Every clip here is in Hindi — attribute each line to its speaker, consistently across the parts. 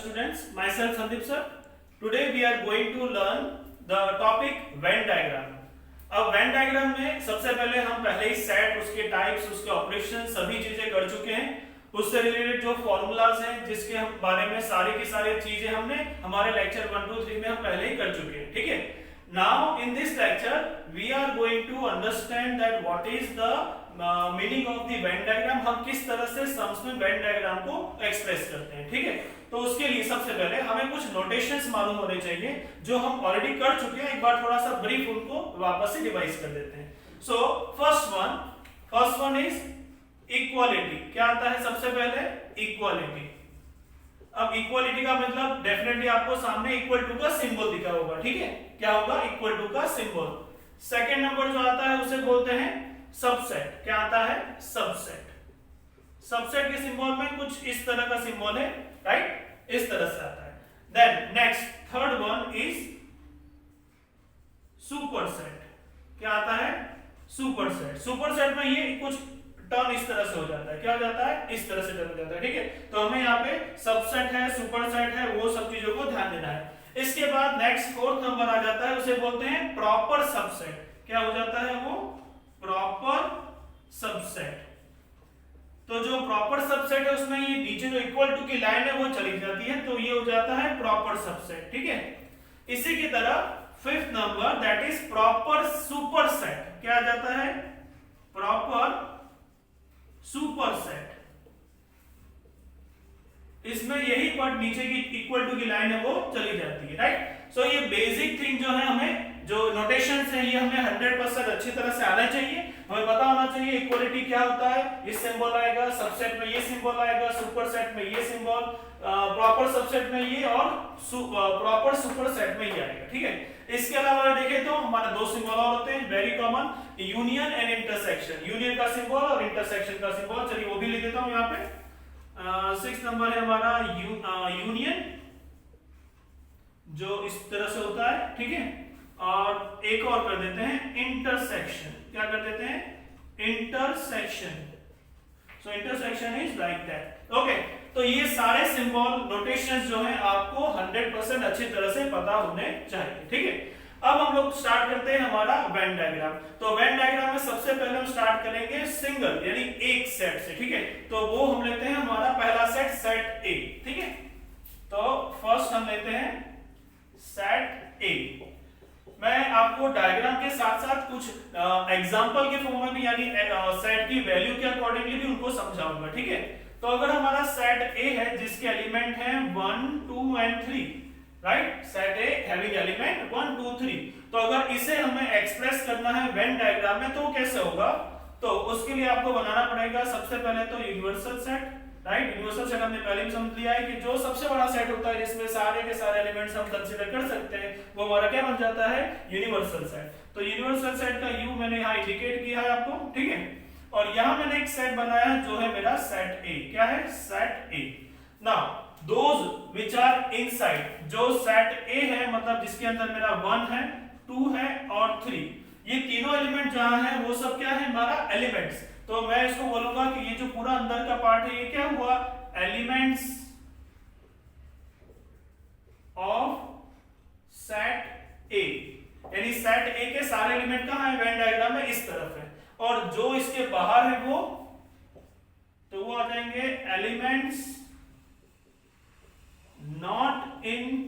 Speaker 1: students, myself Sandeep sir. Today we are going to learn the topic Venn diagram. अब Venn diagram में सबसे पहले हम पहले ही सेट, उसके टाइप्स, उसके ऑपरेशन सभी चीजें कर चुके हैं। उससे रिलेटेड जो फॉर्मूलाज हैं जिसके हम बारे में सारी की सारी चीजें हमने हमारे लेक्चर 1, 2, 3 में हम पहले ही कर चुके हैं, ठीक है। Now in this lecture we are going to understand that what is the meaning of the Venn diagram, हम किस तरह से सम्स में Venn diagram को एक्सप्रेस करते हैं, ठीक है। तो उसके लिए सबसे पहले हमें कुछ नोटेशंस मालूम होने चाहिए जो हम ऑलरेडी कर चुके हैं। एक बार थोड़ा सा ब्रीफ उनको वापस से रिवाइज कर देते हैं। So first one is equality. क्या आता है सबसे पहले? इक्वालिटी। अब इक्वालिटी का मतलब डेफिनेटली आपको सामने इक्वल टू का सिंबल दिखा होगा, ठीक है। क्या होगा? इक्वल टू का सिंबल। सेकंड नंबर जो आता है उसे बोलते हैं सबसेट। क्या आता है? सबसेट। सबसेट के सिंबल में कुछ इस तरह का सिंबल है, राइट, इस तरह से आता है। Then next third one is superset. क्या आता है? सुपरसेट। सुपरसेट में ये कुछ टर्न इस तरह से हो जाता है। क्या हो जाता है? इस तरह से टर्न हो जाता है, ठीक है। तो हमें यहाँ पे सबसेट है, सुपरसेट है, वो सब चीजों को ध्यान देना है। इसके बाद नेक्स्ट फोर्थ नंबर आ जाता है, उसे बोलते हैं प्रॉपर सबसेट। क्या हो जाता है वो? Proper subset. तो जो प्रॉपर सबसेट है उसमें ये नीचे जो इक्वल टू की लाइन है वो चली जाती है, तो ये हो जाता है प्रॉपर सबसेट, ठीक है। इसी की तरह fifth number that is proper superset. क्या आ जाता है? Proper superset. इसमें यही पार्ट नीचे की इक्वल टू की लाइन है वो चली जाती है, राइट। सो ये बेसिक थिंग जो है, हमें जो नोटेशंस है ये हमें 100% अच्छी तरह से आना चाहिए। हमें पता होना चाहिए इक्वलिटी क्या होता है, ये सिंबल आएगा, सबसेट में ये सिंबल आएगा, सुपरसेट में ये सिंबल, प्रॉपर सबसेट में ये और प्रॉपर सुपरसेट में ये आएगा, ठीक है। इसके अलावा देखें तो हमारे दो सिंबल और होते हैं very common, union and intersection. Union का सिंबल और इंटरसेक्शन का सिंबल, चलिए वो भी लिख देता हूं यहाँ पे। 6 नंबर है हमारा यूनियन, जो इस तरह से होता है, ठीक है। और एक और कर देते हैं इंटरसेक्शन। क्या कर देते हैं? Intersection. So intersection is like that, okay. तो ये सारे सिंबल नोटेशंस जो हैं आपको 100% अच्छी तरह से पता होने चाहिए, ठीक है। अब हम लोग स्टार्ट करते हैं हमारा वेन डायग्राम। तो वेन डायग्राम में सबसे पहले हम स्टार्ट करेंगे सिंगल यानी एक सेट से, ठीक है। तो वो हम लेते हैं हमारा पहला सेट, सेट ए, ठीक है। तो फर्स्ट हम लेते हैं सेट ए। मैं आपको डायग्राम के साथ साथ कुछ एग्जांपल के फॉर्म में भी यानी सेट की वैल्यू के अकॉर्डिंगली भी उनको समझाऊंगा, ठीक है। तो अगर हमारा सेट ए है जिसके एलिमेंट हैं 1, 2 and 3, right, set A having element 1, 2, 3, तो अगर इसे हमें एक्सप्रेस करना है वेन डायग्राम में तो कैसे होगा? तो उसके लिए आपको बनाना पड़ेगा सबसे पहले तो universal set, right. Universal set हमने पहले भी समझ लिया है कि जो सबसे बड़ा सेट होता है जिसमें सारे के सारे एलिमेंट्स हम कंसीडर कर सकते हैं, वो हमारा क्या बन जाता है? Universal set. तो यूनिवर्सल सेट का यू मैंने यहाँ इंडिकेट किया है आपको, ठीक है। और यहाँ मैंने एक सेट बनाया जो है मेरा सेट ए। क्या है? Set A. Now those which are inside, जो सेट ए है मतलब जिसके अंदर मेरा 1 है, 2 है और 3, ये तीनों एलिमेंट जहां है वो सब क्या है? हमारा एलिमेंट्स। तो मैं इसको बोलूंगा कि ये जो पूरा अंदर का पार्ट है ये क्या हुआ? एलिमेंट्स ऑफ सेट ए। यानी सेट ए के सारे एलिमेंट कहां है? वेन डायग्राम में इस तरफ है। और जो इसके बाहर है वो, तो वो आ जाएंगे elements not in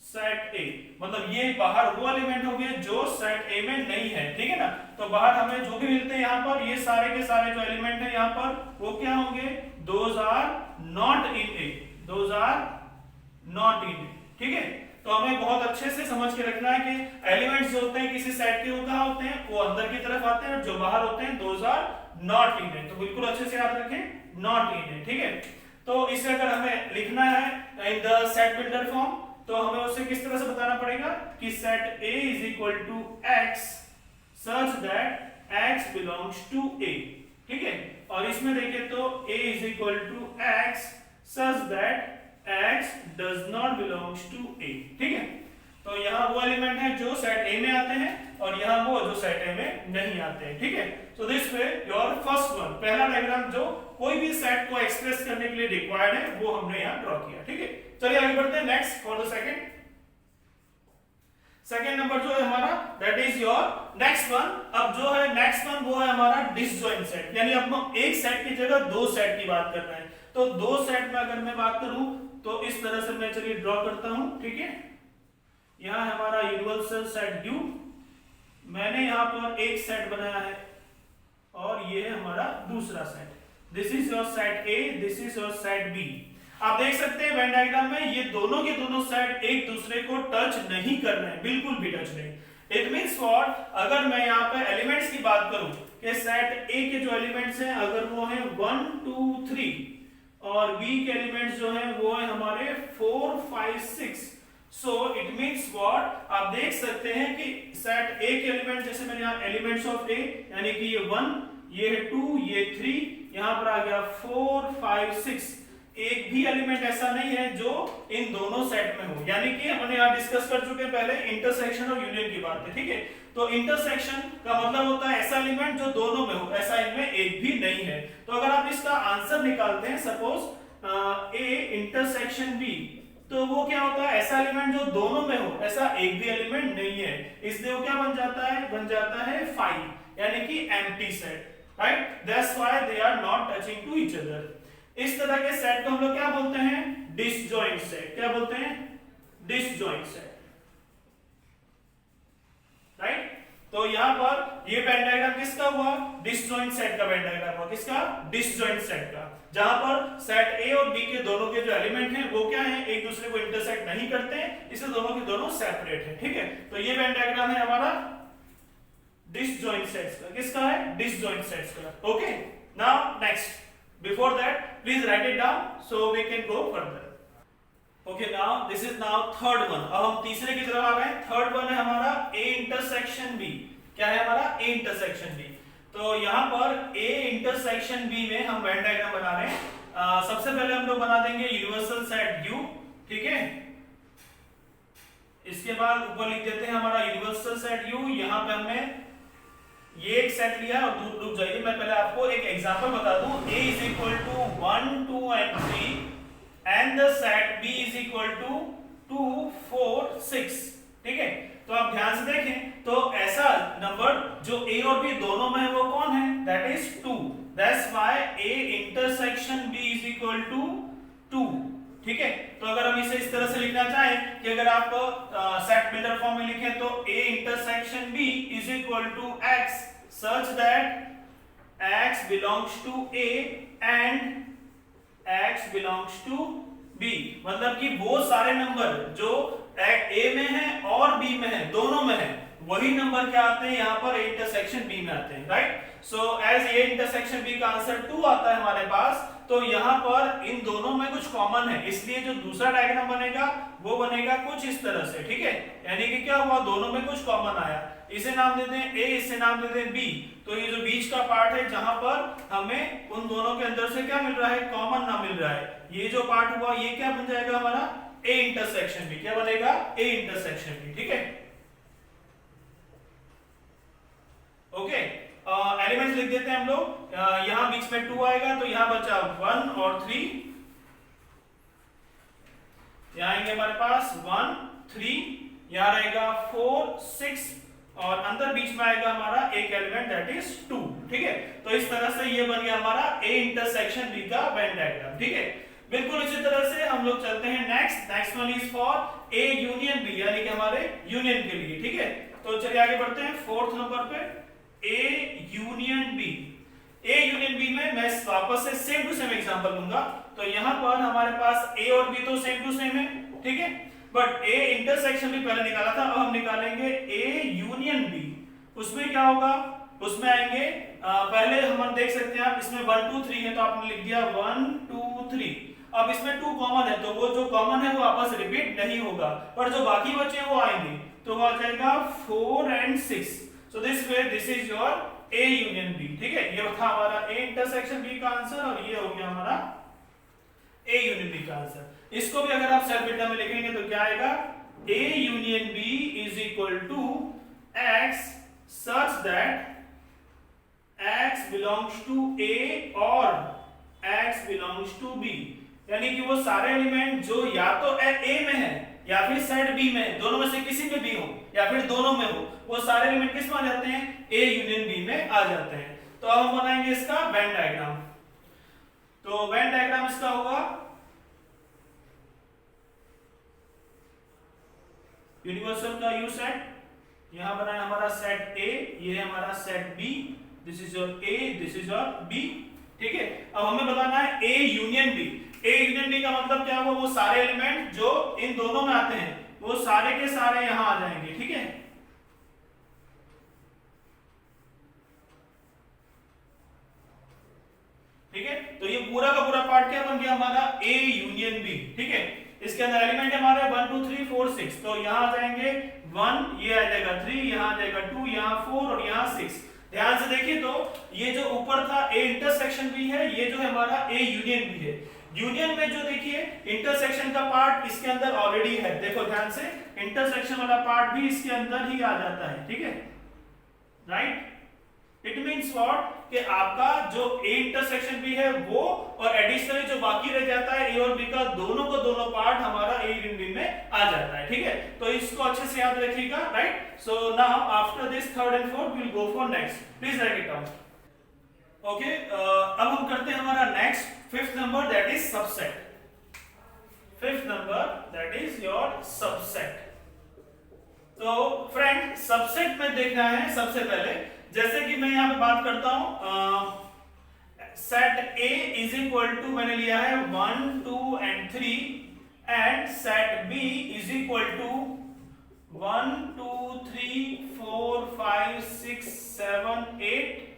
Speaker 1: set A. मतलब ये बाहर वो एलिमेंट हो गए जो सेट ए में नहीं है, ठीक है ना। तो बाहर हमें जो भी मिलते हैं यहाँ पर, ये सारे के सारे जो एलिमेंट है यहाँ पर वो क्या होंगे? Those are not in A, those are not in A, ठीक है। तो हमें बहुत अच्छे से समझ के रखना है कि एलिमेंट्स जो होते हैं किसी सेट के वो कहाँ होते हैं? वो अंदर की तरफ आते हैं, और जो बाहर होते हैं दोज आर नॉट इन ए। तो बिल्कुल अच्छे से याद रखें, नॉट इन ए, ठीक है। तो इसे अगर हमें लिखना है in the set builder form, तो हमें उसे किस तरह से बताना पड़ेगा कि set A is equal to X such that X belongs to A, ठीक है। और इसमें देखें तो A is equal to X such that X does not belongs to A, ठीक है। तो यहाँ वो एलिमेंट है जो सेट A में आते हैं और यहाँ वो जो सेट ए में नहीं आते हैं, ठीक है। So this way your first one, पहला डायग्राम जो कोई भी सेट को एक्सप्रेस करने के लिए रिक्वायर्ड है वो हमने यहाँ ड्रॉ किया, ठीक है। चलिए आगे बढ़ते हैं next for the second number जो है हमारा that is your next one. अब जो है नेक्स्ट वन वो है हमारा डिसजॉइंट सेट, यानी अब हम एक सेट की जगह दो सेट की बात कर रहे हैं। तो दो सेट में अगर मैं बात करूं तो इस तरह से मैं चलिए ड्रॉ करता हूं, ठीक है। यहां हमारा यूनिवर्सल सेट U, मैंने यहां पर एक सेट बनाया है और ये है हमारा दूसरा set. This is your set A, this is your set B। आप देख सकते हैं वेन डायग्राम में ये दोनों के दोनों सेट एक दूसरे को टच नहीं कर रहे हैं, बिल्कुल भी टच नहीं। इट मींस व्हाट, अगर मैं यहाँ पे एलिमेंट्स की बात करूं कि सेट A के जो एलिमेंट्स हैं अगर वो हैं 1 2 3 और B के एलिमेंट्स जो हैं वो है हमारे 4 5 6, सो इट मींस व्हाट, आप देख सकते हैं कि सेट A के एलिमेंट, जैसे मैंने यहाँ एलिमेंट्स ऑफ A यानी कि ये 1, ये है 2, ये 3, यहाँ पर आ गया 4 5 6, एक भी एलिमेंट ऐसा नहीं है जो इन दोनों सेट में हो। यानी कि हमने यहाँ डिस्कस कर चुके हैं पहले इंटरसेक्शन और यूनियन की बात है, ठीक है। तो इंटरसेक्शन का मतलब होता है ऐसा एलिमेंट जो दोनों में हो, ऐसा इनमें एक भी नहीं है। तो अगर आप इसका आंसर निकालते हैं सपोज A इंटरसेक्शन B, तो वो क्या होता है, ऐसा एलिमेंट जो दोनों में हो, ऐसा एक भी एलिमेंट नहीं है, इसलिए वो क्या बन जाता है 5, यानी कि empty set, right. That's why they are not touching to each other. इस तरह के सेट को हम लोग क्या बोलते हैं, डिसजॉइंट सेट। क्या बोलते हैं, डिसजॉइंट सेट, राइट। तो यहां पर ये वेन डायग्राम किसका हुआ, डिसजॉइंट सेट का वेन डायग्राम हुआ, किसका, डिसजॉइंट सेट का, जहां पर सेट A और B के दोनों के जो एलिमेंट हैं वो क्या है, एक दूसरे को इंटरसेक्ट नहीं करते हैं, इसलिए दोनों के दोनों सेपरेट है, ठीक है। तो ये वेन डायग्राम है हमारा डिसजॉइंट सेट्स का, किसका है, डिसजॉइंट सेट्स का, okay. Now next, before that please write it down so we can go further. Okay, now this is now third one. अब हम तीसरे की तरफ आ गए। थर्ड वन है हमारा A इंटरसेक्शन B। क्या है हमारा, A इंटरसेक्शन B। तो यहाँ पर A इंटरसेक्शन B में हम वेन डायग्राम बना रहे हैं। सबसे पहले हम लोग बना देंगे यूनिवर्सल सेट U, ठीक है। इसके बाद ऊपर लिख देते हैं हमारा यूनिवर्सल सेट U। यहाँ पे हमने ये एक सेट लिया और दूर रुक जाइए, मैं पहले आपको एक एग्जांपल बता दूं। A is equal to 1 2 and 3 and the set B is equal to 2 4 6, ठीक है। तो आप ध्यान से देखें तो ऐसा नंबर जो A और B दोनों में है वो कौन है, that is 2। that's why A intersection B is equal to 2, ठीक है। तो अगर हम इसे इस तरह से लिखना चाहें कि अगर आप सेट बिल्डर फॉर्म में लिखें तो A intersection B is equal to X such that X belongs to A and X belongs to B, मतलब कि वो सारे नंबर जो A में है और B में है, दोनों में है, वही नंबर क्या आते हैं यहाँ पर A इंटरसेक्शन B में आते हैं, right. So as A intersection B का आंसर 2 आता है हमारे पास, तो यहाँ पर इन दोनों में कुछ कॉमन है, इसलिए जो दूसरा डायग्राम बनेगा वो बनेगा कुछ इस तरह से, ठीक है। यानी कि क्या हुआ, दोनों में कुछ कॉमन आया, इसे नाम देते हैं A, इसे नाम देते हैं B। तो ये जो बीच का पार्ट है जहां पर हमें उन दोनों के अंदर से क्या मिल रहा है, कॉमन ना मिल रहा है, ये जो पार्ट हुआ ये क्या बन जाएगा हमारा A इंटरसेक्शन B। क्या बनेगा, A इंटरसेक्शन B, ठीक है, ओके। एलिमेंट्स लिख देते हैं हम लोग। यहां बीच में 2 आएगा तो यहां बचा 1 और 3, यहां आएंगे हमारे पास 1 3, यहां रहेगा 4 6 और अंदर बीच में आएगा हमारा एक एलिमेंट दैट इज 2, ठीक है। तो इस तरह से ये बन गया हमारा A इंटरसेक्शन B का वेन डायग्राम, ठीक है। बिल्कुल इसी तरह से हम लोग चलते हैं next one is for A union B, यानी कि हमारे यूनियन के लिए, ठीक है। तो चलिए आगे बढ़ते हैं फोर्थ नंबर पे, A union B। A union B में मैं वापस से सेम टू सेम एग्जांपल दूंगा। तो यहां पर हमारे पास A और B तो सेम टू सेम है, ठीक है, बट A इंटरसेक्शन B पहले निकाला था, अब हम निकालेंगे A यूनियन B। उसमें क्या होगा, उसमें आएंगे पहले हम देख सकते हैं आप इसमें 1 2 3 है तो आपने लिख दिया 1 2 3। अब इसमें 2 कॉमन है तो वो जो कॉमन है वो आपस रिपीट नहीं होगा, पर जो बाकी बचे वो आएंगे, तो वो आ जाएगा 4 and 6। So this way this is your A union B, ठीक है। ये था हमारा A इंटरसेक्शन B का आंसर और ये हो गया हमारा A यूनियन B का आंसर। इसको भी अगर आप सेल्फ बिल्डर में लिखेंगे तो क्या आएगा, A union B is equal to x such that x belongs to A और x belongs to B, यानी कि वो सारे एलिमेंट जो या तो A में है या फिर सेट B में, दोनों में से किसी में भी हो या फिर दोनों में हो, वो सारे एलिमेंट किस में आ जाते हैं? A यूनियन B में आ जाते हैं। तो अब हम बनाएंगे इसका वेन डायग्राम। तो वेन डायग्राम इसका होगा यूनिवर्सल का यू सेट, यहां बना है हमारा सेट A, ये है हमारा set B, this is your A, this is your B, ठीक है। अब हमें बताना है A union B। A union B का मतलब क्या हुआ? वो सारे एलिमेंट जो इन दोनों में आते हैं वो सारे के सारे यहां आ जाएंगे, ठीक है। ठीक है, तो ये पूरा का पूरा पार्ट क्या बन गया हमारा? A यूनियन B, ठीक है। इसके अंदर एलिमेंट हमारे 1 2 3 4 6, तो यहां आ जाएंगे 1, ये आ जाएगा 3, यहां आ जाएगा 2, यहां 4 और यहां 6। ध्यान से देखिए तो ये जो ऊपर था A इंटरसेक्शन B है, ये जो है हमारा A यूनियन B है। यूनियन में जो देखिए इंटरसेक्शन का पार्ट इसके अंदर ऑलरेडी है, देखो ध्यान से, इंटरसेक्शन वाला पार्ट भी इसके अंदर ही आ जाता है, ठीक है, राइट। इट मींस व्हाट कि आपका जो A इंटरसेक्शन B है वो और एडिशनली जो बाकी रह जाता है A और B का, दोनों को दोनों पार्ट हमारा A यूनियन B में आ जाता है, ठीक है। तो इसको अच्छे से याद रखिएगा, right. So now after this third and fourth we will go for next, please write it down. Okay, अब हम करते हैं हमारा next fifth number, that is subset. Fifth number that is your subset. तो फ्रेंड सबसेट में देखना है सबसे पहले, जैसे कि मैं यहां पे बात करता हूं, set A is equal to मैंने लिया है 1 2 and 3 and set B is equal to 1 2 3 4 5 6 7 8।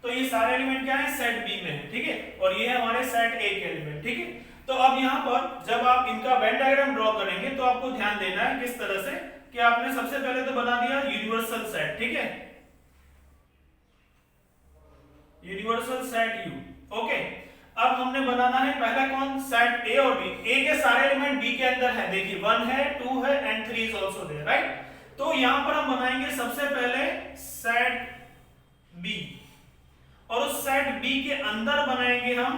Speaker 1: तो ये सारे एलिमेंट क्या है? सेट B में है, ठीक है, और ये है हमारे सेट A के एलिमेंट, ठीक है। तो अब यहां पर जब आप इनका वेन डायग्राम ड्रॉ करेंगे तो आपको ध्यान देना है किस तरह से, कि आपने सबसे पहले तो बना दिया यूनिवर्सल सेट, ठीक है, यूनिवर्सल सेट U, ओके। अब हमने बनाना है पहला कौन? सेट A और B। A के सारे एलिमेंट B के अंदर है, देखिए 1 है 2 है and 3 is also there, right. तो यहां पर हम बनाएंगे सबसे पहले सेट B, और उस सेट B के अंदर बनाएंगे हम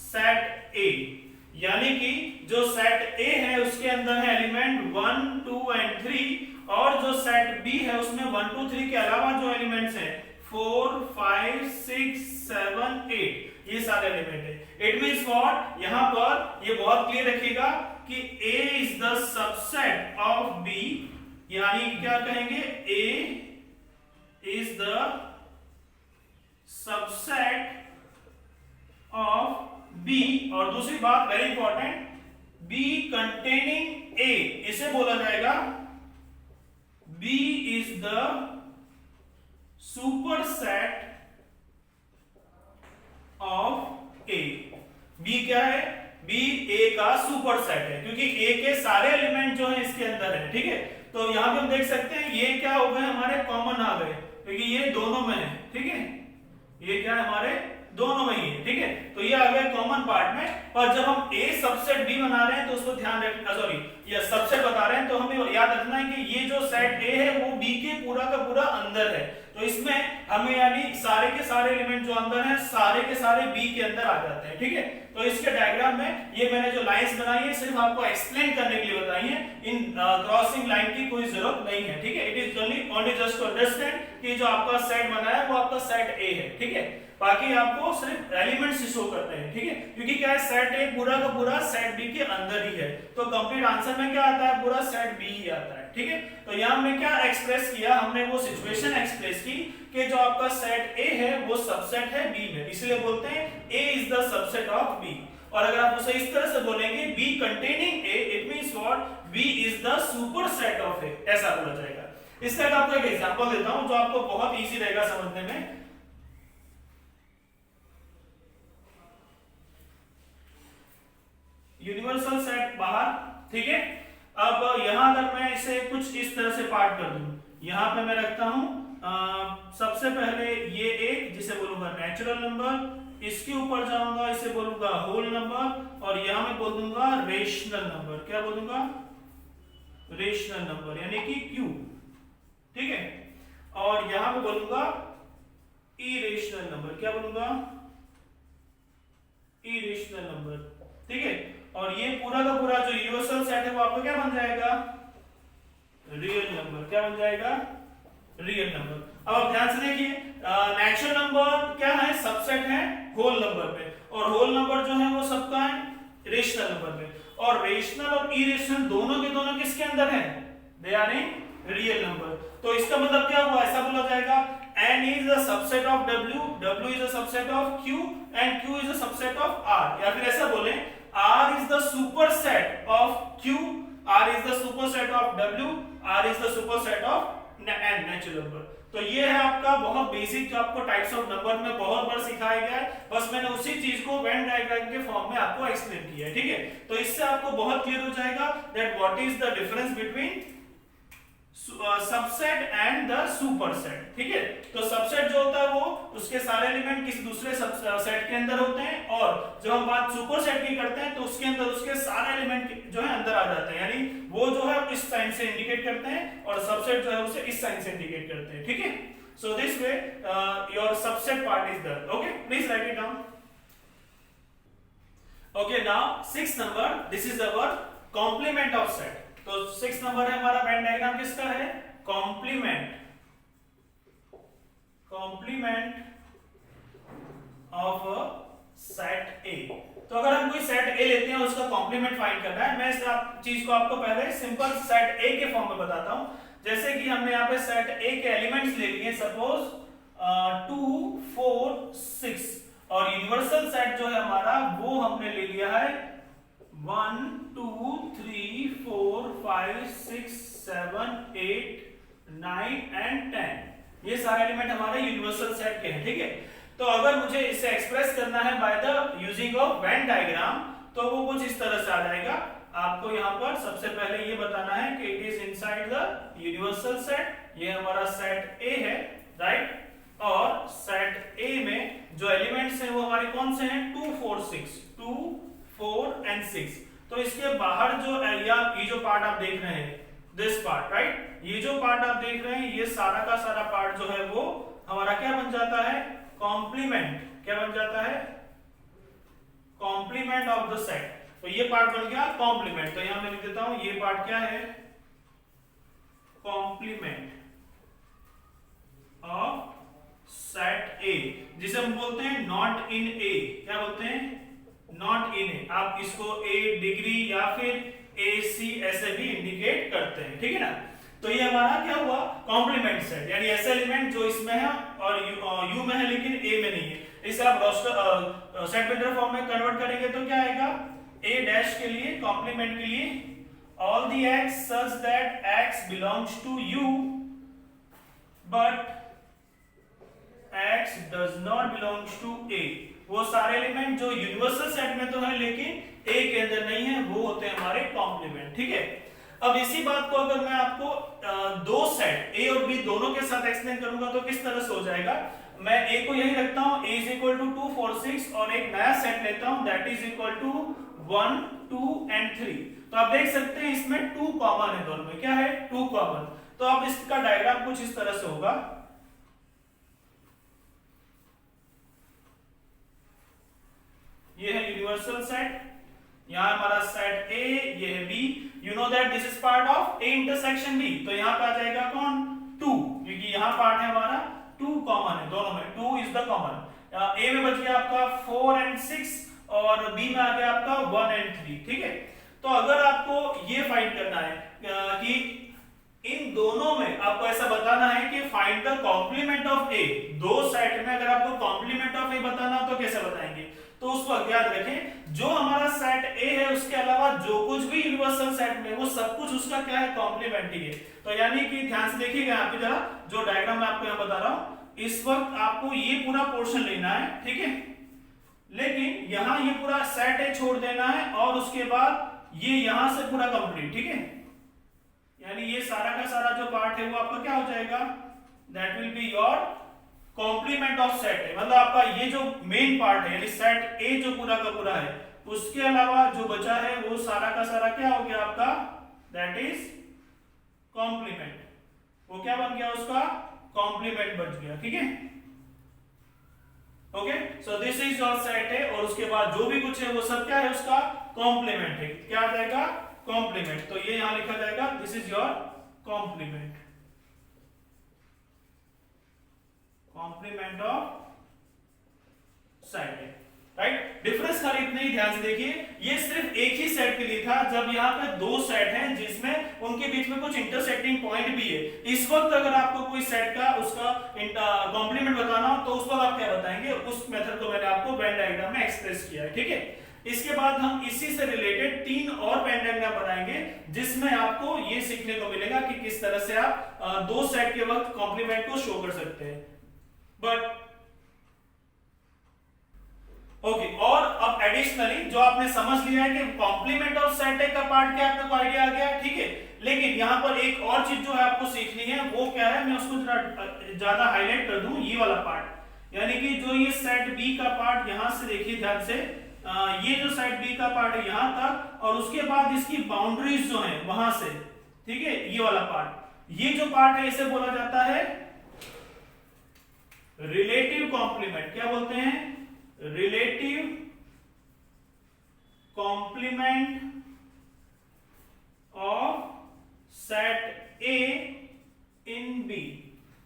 Speaker 1: सेट A, यानी कि जो सेट A है उसके अंदर है एलिमेंट 1 2 एंड 3, और जो सेट B है उसमें 1 2 3 के अलावा जो एलिमेंट्स हैं 4 5 6 7 8, ये सारे एलिमेंट है। इट मींस व्हाट, यहां पर ये बहुत क्लियर रखिएगा कि A is the subset of B, यानी क्या कहेंगे? A is the subset of B, और दूसरी बात very important, B containing A, इसे बोला जाएगा B is the superset of A। B क्या है? B A का सुपरसेट है, क्योंकि A के सारे एलिमेंट जो है इसके अंदर है, ठीक है। तो यहां पे हम देख सकते हैं ये क्या हो गए हमारे कॉमन आ गए, क्योंकि ये दोनों में है, ठीक है, ये क्या है हमारे दोनों में ही है, ठीक है। तो ये आ गया कॉमन पार्ट में। और जब हम A सबसेट B बना रहे हैं तो उसको ध्यान रखना, सॉरी ये सबसेट बता रहे हैं तो हमें याद रखना है कि ये जो सेट A है वो B के पूरा का पूरा अंदर है, तो इसमें हमें यानी सारे के सारे एलिमेंट जो अंदर हैं सारे के सारे B के अंदर आ जाते हैं, ठीक है। तो इसके डायग्राम में ये मैंने जो लाइंस बनाई है सिर्फ आपको एक्सप्लेन करने के लिए बताई है, इन क्रॉसिंग लाइन की कोई जरूरत नहीं है, ठीक है। It is only just to understand कि जो आपका सेट बना है वो आपका सेट A है, ठीक है। बाकी आपको सिर्फ एलिमेंट्स शो करते हैं, ठीक है, क्योंकि क्या है सेट A पूरा का पूरा सेट B के अंदर ही है, तो कंप्लीट आंसर में क्या आता है? पूरा सेट B ही आता है, ठीक है। तो यहां हमने क्या एक्सप्रेस किया? हमने वो सिचुएशन एक्सप्रेस की कि जो आपका सेट A है वो सबसेट है B में, इसलिए बोलते हैं A is the subset of B। और अगर आप उसे इस तरह से बोलेंगे B containing A, it means what? B is the superset of A, ऐसा बोला जाएगा। इसका आपको एक एग्जांपल देता हूं जो आपको बहुत इजी रहेगा समझने में। यूनिवर्सल सेट बाहर, ठीक है। अब यहां अगर मैं इसे कुछ इस तरह से पार्ट कर दूं, यहां पे मैं रखता हूं सबसे पहले ये एक, जिसे बोलूंगा नेचुरल नंबर, इसके ऊपर जाऊंगा इसे बोलूंगा होल नंबर, और यहां मैं बोल दूंगा रेशनल नंबर। क्या बोलूंगा? रेशनल नंबर, यानी कि Q, ठीक है। और यहां पे बोलूंगा इरेशनल नंबर। क्या बोलूंगा? Irrational number. ठीक है, और ये पूरा का पूरा जो यूनिवर्सल सेट है वो आपका क्या बन जाएगा? Real number. क्या बन जाएगा? Real number. अब आप ध्यान से देखिए, नेचुरल नंबर क्या है? सबसेट है होल नंबर पे, और होल नंबर जो है वो सबका है रेशनल नंबर पे, और रेशनल और इरेशनल दोनों के दोनों किसके अंदर है? They are in real number. तो इसका मतलब क्या हुआ? ऐसा बोला जाएगा n is a subset of w, w is a subset of q and q is a subset of r। या फिर ऐसा बोले r is the superset of q, r is the superset of w, r is the superset of n natural number. तो ये है आपका बहुत बेसिक जो आपको टाइप्स ऑफ नंबर में बहुत बार सिखाया गया है, बस मैंने उसी चीज को वेन डायग्राम के फॉर्म में आपको एक्सप्लेन किया है। ठीक है, तो इससे आपको बहुत क्लियर हो जाएगा that what is the difference between subset and the superset. ठीक है, तो सबसेट जो होता है वो उसके सारे एलिमेंट किसी दूसरे सेट के अंदर होते हैं, और जब हम बात सुपरसेट की करते हैं तो उसके अंदर उसके सारे एलिमेंट जो है अंदर आ जाते हैं, यानी वो जो है इस साइन से इंडिकेट करते हैं और सबसेट जो है उसे इस साइन से इंडिकेट करते हैं। ठीक है, so this way your subset part is done. Okay, please write it down. Okay, now 6th number, this is our complement of set. तो 6th नंबर है हमारा वेन डायग्राम किसका है? Complement, complement of set A. तो अगर हम कोई सेट ए लेते हैं उसका कॉम्प्लीमेंट फाइंड करना है, मैं इस चीज को आपको पहले सिंपल सेट ए के फॉर्म में बताता हूं। जैसे कि हमने यहाँ पे सेट ए के एलिमेंट्स ले लिए, सपोज 2 4 6, और यूनिवर्सल सेट जो है हमारा वो हमने ले लिया है 1 2 3 4 5 6 7 8 9 एंड 10। ये सारे एलिमेंट हमारे यूनिवर्सल सेट के हैं। ठीक है, तो अगर मुझे इसे एक्सप्रेस करना है by the using of Venn diagram तो वो कुछ इस तरह से आ जाएगा। आपको यहाँ पर सबसे पहले ये बताना है कि it is inside the universal set. ये हमारा सेट ए है, राइट, और सेट ए में जो एलिमेंट्स हैं वो हमारे कौन से हैं? 2 4 6, 2 4 एंड 6। तो इसके बाहर जो एरिया, ये जो पार्ट आप देख रहे हैं, दिस पार्ट, राइट, ये जो पार्ट आप देख रहे हैं ये सारा का सारा पार्ट जो है वो हमारा क्या बन जाता है? कॉम्प्लीमेंट। क्या बन जाता है? Complement of the set. तो ये पार्ट बन गया कॉम्प्लीमेंट। तो यहां मैं लिख देता हूं ये पार्ट क्या है? कॉम्प्लीमेंट ऑफ सेट ए, जिसे हम बोलते हैं नॉट इन ए। क्या बोलते हैं? नॉट इन ए। आप इसको ए डिग्री या फिर ए सी ऐसे भी इंडिकेट करते हैं। ठीक है ना, तो ये हमारा क्या हुआ? कॉम्प्लीमेंट सेट, यानी ऐसे एलिमेंट जो इसमें है और यू में है लेकिन ए में नहीं है। इसे आप रोस्टर सेट बिल्डर फॉर्म में कन्वर्ट करेंगे तो क्या आएगा? ए डैश के लिए, कॉम्प्लीमेंट के लिए, all the X such that X belongs to U but x does not belongs to a। वो सारे एलिमेंट जो यूनिवर्सल सेट में तो है लेकिन a के अंदर नहीं है, वो होते हैं हमारे कॉम्प्लीमेंट। ठीक है, अब इसी बात को अगर मैं आपको दो सेट a और b दोनों के साथ एक्सप्लेन करूंगा तो किस तरह से हो जाएगा? मैं a को यही रखता हूं, a is equal to 2 4 6, और एक नया सेट लेता हूं that is equal to 1 2 and 3। तो आप देख सकते हैं इसमें 2 कॉमन है दोनों में। क्या है? 2 कॉमन। तो अब इसका डायग्राम कुछ इस तरह से होगा। ये है यूनिवर्सल सेट, यहाँ हमारा सेट ए, ये है B. You know that this is part of A intersection B. तो यहाँ पे आ जाएगा कौन? 2, क्योंकि यहाँ पार्ट है हमारा 2 कॉमन है दोनों में, 2 इज द कॉमन। ए में बच गया आपका 4 and 6 और बी में आ गया आपका 1 and 3। ठीक है, तो अगर आपको ये फाइंड करना है कि इन दोनों में आपको ऐसा बताना है कि फाइंड द कॉम्प्लीमेंट ऑफ ए, दो सेट में अगर आपको कॉम्प्लीमेंट ऑफ ए बताना हो तो कैसे बताएंगे? तो उसको याद रखें, जो हमारा सेट ए है उसके अलावा जो कुछ भी यूनिवर्सल सेट में वो सब कुछ उसका क्या है? कॉम्प्लीमेंट ही है। तो यानी कि ध्यान से देखिएगा यहाँ पे जरा, जो डायग्राम मैं आपको यहाँ बता रहा हूँ, इस वक्त आपको ये पूरा पोर्शन लेना है। ठीक है, लेकिन यहाँ ये पूरा सेट ए छोड़ देना है और उसके बाद ये यहां से पूरा कंप्लीट। ठीक है, यानी ये सारा का सारा जो पार्ट है वो आपका क्या हो जाएगा? That will be your complement of set A. मतलब आपका ये जो मेन पार्ट है यानी सेट ए जो पूरा का पूरा है, उसके अलावा जो बचा है वो सारा का सारा क्या हो गया आपका? That is complement. वो क्या बन गया उसका? कॉम्प्लीमेंट बच गया, ठीक है। Okay, so this is your set है, और उसके बाद जो भी कुछ है वो सब क्या है, उसका कॉम्प्लीमेंट है। क्या आ जाएगा, कॉम्प्लीमेंट। तो ये यहां लिखा जाएगा this is your complement, complement of set है, राइट। डिफरेंस खाली इतना ही ध्यान से देखिए, ये सिर्फ एक ही सेट के लिए था, जब यहाँ पे दो सेट हैं जिसमें उनके बीच में कुछ इंटरसेक्टिंग पॉइंट भी है। इस वक्त अगर आपको कोई सेट का उसका कॉम्प्लीमेंट बताना हो तो उस वक्त आप क्या बताएंगे, उस मेथड को मैंने आपको वेन डायग्राम में एक्सप्रेस किया है, ठीक है। इसके बाद हम इसी से रिलेटेड 3 और वेन डायग्राम बनाएंगे, जिसमें आपको ये सीखने को मिलेगा कि किस तरह से आप दो सेट के वक्त कॉम्प्लीमेंट को शो कर सकते हैं। बट ओके, और अब एडिशनली जो आपने समझ लिया है कि कॉम्प्लीमेंट ऑफ सेट का पार्ट क्या, आपको आइडिया आ गया, ठीक है। लेकिन यहां पर एक और चीज जो है आपको सीखनी है, वो क्या है, मैं उसको जरा ज्यादा हाईलाइट कर दूं, ये वाला पार्ट, यानी कि जो ये सेट बी का पार्ट, यहां से देखिए ध्यान से, ये जो सेट बी का पार्ट है यहां तक, और उसके बाद इसकी बाउंड्रीज जो है वहां से, ठीक है, ये वाला पार्ट, ये जो पार्ट है इसे बोला जाता है रिलेटिव कॉम्प्लीमेंट। क्या बोलते हैं, relative complement of set A in B.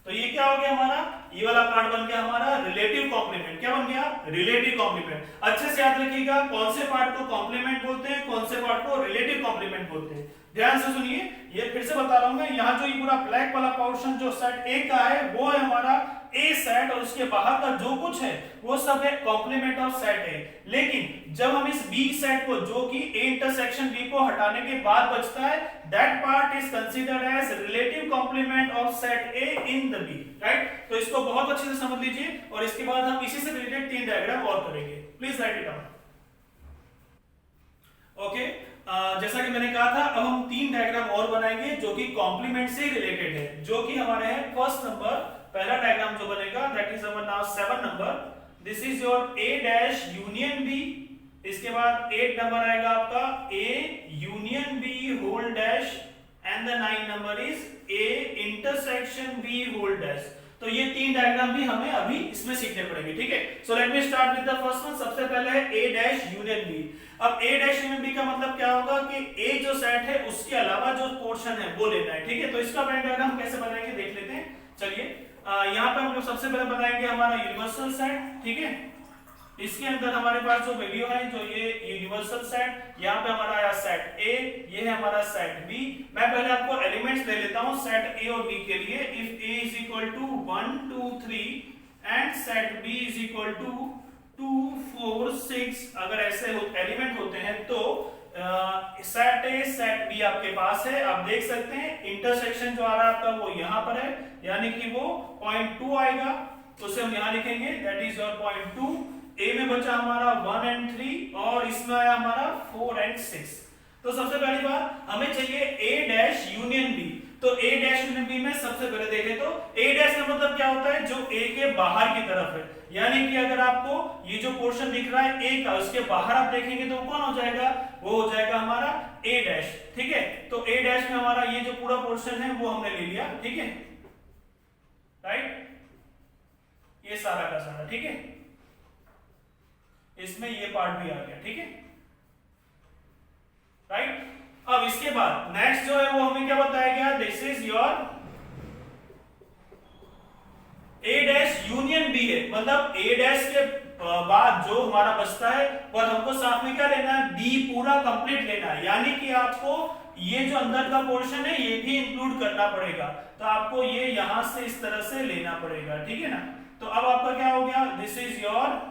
Speaker 1: तो ये क्या हो गया हमारा, ये वाला पार्ट बन गया हमारा रिलेटिव कॉम्प्लीमेंट। क्या बन गया, रिलेटिव कॉम्प्लीमेंट। अच्छे से याद रखिएगा कौन से पार्ट को कॉम्प्लीमेंट बोलते हैं, कौन से पार्ट को रिलेटिव कॉम्प्लीमेंट बोलते हैं। ध्यान से सुनिए, ये फिर से बता रहा हूं मैं, यहाँ जो ये पूरा ब्लैक वाला पोर्शन जो सेट ए का है वो है हमारा ए सेट, और उसके बाहर का जो कुछ है वो सब है कॉम्प्लीमेंट ऑफ सेट ए। लेकिन जब हम इस बी सेट को, जो कि ए इंटरसेक्शन बी को हटाने के बाद बचता है, that part is considered as relative complement of set A in the B, right. तो इसको बहुत अच्छे से समझ लीजिए, और इसके बाद हम इसी से रिलेटेड 3 डायग्राम और करेंगे। Please write it down. Okay, जैसा कि मैंने कहा था, अब हम 3 डायग्राम और बनाएंगे जो कि कॉम्प्लीमेंट से रिलेटेड है, जो कि हमारे है फर्स्ट नंबर, पहला डायग्राम जो बनेगा that is our now 7 number, this is your A dash union B. इसके बाद 8 नंबर आएगा आपका A union B whole dash, and the 9 number is A intersection B whole dash. तो ये 3 डायग्राम भी हमें अभी इसमें सीखने पड़ेंगे, ठीक है। So let me start with the first one. सबसे पहले है ए डैश यूनियन बी। अब ए डैश यूनियन बी का मतलब क्या होगा कि ए जो सेट है उसके अलावा जो पोर्शन है वो लेना है, ठीक है। तो इसका वेन डायग्राम कैसे बनाएंगे देख लेते हैं। चलिए, यहाँ पे हम लोग सबसे पहले बनाएंगे हमारा यूनिवर्सल सेट, ठीक है। इसके अंदर हमारे पास जो वैल्यू है, जो ये यूनिवर्सल सेट, यहाँ पे हमारा आया सेट ए, ये है हमारा सेट बी। मैं पहले आपको एलिमेंट्स ले लेता हूँ सेट ए और बी के लिए। If A is equal to 1 2 3 and set B is equal to 2 4 6, अगर ऐसे एलिमेंट होते हैं तो सेट ए सेट बी आपके पास है। आप देख सकते हैं इंटरसेक्शन जो आ रहा है आपका वो यहाँ पर है, यानी कि वो पॉइंट 2 आएगा, तो उसे हम यहाँ लिखेंगे दैट इज योर पॉइंट 2। ए में बचा हमारा 1 एंड 3, और इसमें आया हमारा 4 एंड 6। तो सबसे पहली बात हमें चाहिए ए डैश यूनियन बी। तो ए डैश यूनियन बी में सबसे पहले देखें तो ए डैश का मतलब क्या होता है, जो ए के बाहर की तरफ है, यानी कि अगर आपको ये जो पोर्शन दिख रहा है ए का, उसके बाहर आप देखेंगे तो कौन हो जाएगा, वो हो जाएगा हमारा ए डैश, ठीक है। तो ए डैश में हमारा ये जो पूरा पोर्शन है वो हमने ले लिया, ठीक है, राइट, ये सारा का सारा, ठीक है। इसमें ये पार्ट भी आ गया, ठीक है, राइट। अब इसके बाद नेक्स्ट जो है वो हमें क्या बताया गया, this is your A dash union B है, मतलब ए डैश के बाद जो हमारा बचता है और हमको साथ में क्या लेना है, बी पूरा कंप्लीट लेना है, यानी कि आपको ये जो अंदर का पोर्शन है ये भी इंक्लूड करना पड़ेगा। तो आपको ये यहां से इस तरह से लेना पड़ेगा, ठीक है ना। तो अब आपका क्या हो गया, दिस इज योर,